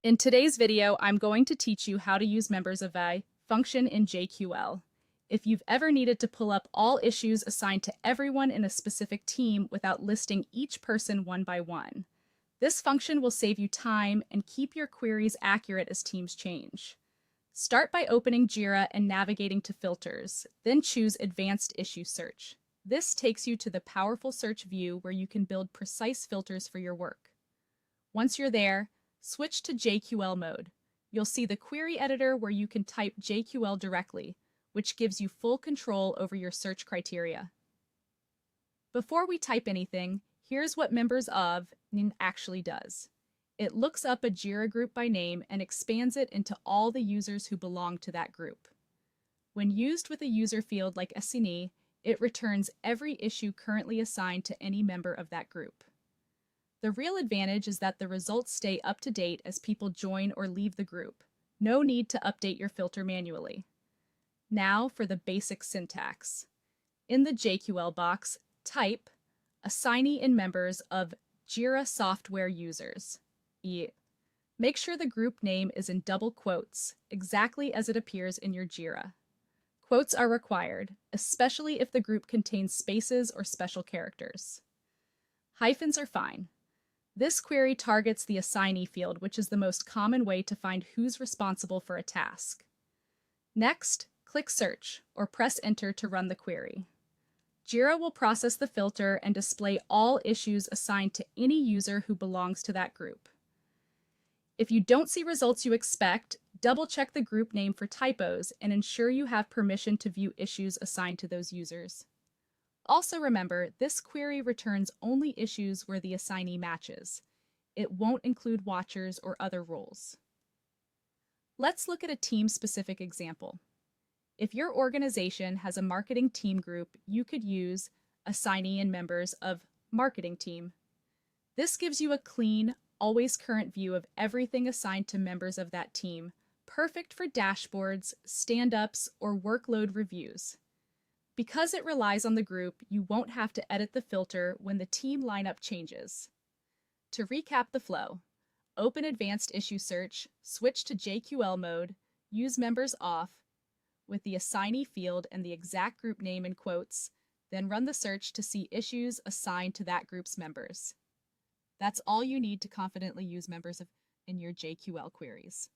In today's video, I'm going to teach you how to use membersOf function in JQL. If you've ever needed to pull up all issues assigned to everyone in a specific team without listing each person one by one, this function will save you time and keep your queries accurate as teams change. Start by opening Jira and navigating to Filters, then choose Advanced Issue Search. This takes you to the powerful search view where you can build precise filters for your work. Once you're there, switch to JQL mode. You'll see the query editor where you can type JQL directly, which gives you full control over your search criteria. Before we type anything, here's what membersOf actually does. It looks up a Jira group by name and expands it into all the users who belong to that group. When used with a user field like assignee, it returns every issue currently assigned to any member of that group. The real advantage is that the results stay up to date as people join or leave the group. No need to update your filter manually. Now for the basic syntax. In the JQL box, type assignee in members of Jira software users. Make sure the group name is in double quotes, exactly as it appears in your Jira. Quotes are required, especially if the group contains spaces or special characters. Hyphens are fine. This query targets the assignee field, which is the most common way to find who's responsible for a task. Next, click Search or press Enter to run the query. Jira will process the filter and display all issues assigned to any user who belongs to that group. If you don't see results you expect, double-check the group name for typos and ensure you have permission to view issues assigned to those users. Also remember, this query returns only issues where the assignee matches. It won't include watchers or other roles. Let's look at a team-specific example. If your organization has a marketing team group, you could use assignee and members of marketing team. This gives you a clean, always current view of everything assigned to members of that team, perfect for dashboards, stand-ups, or workload reviews. Because it relies on the group, you won't have to edit the filter when the team lineup changes. To recap the flow, open Advanced Issue Search, switch to JQL mode, use membersOf with the assignee field and the exact group name in quotes, then run the search to see issues assigned to that group's members. That's all you need to confidently use membersOf in your JQL queries.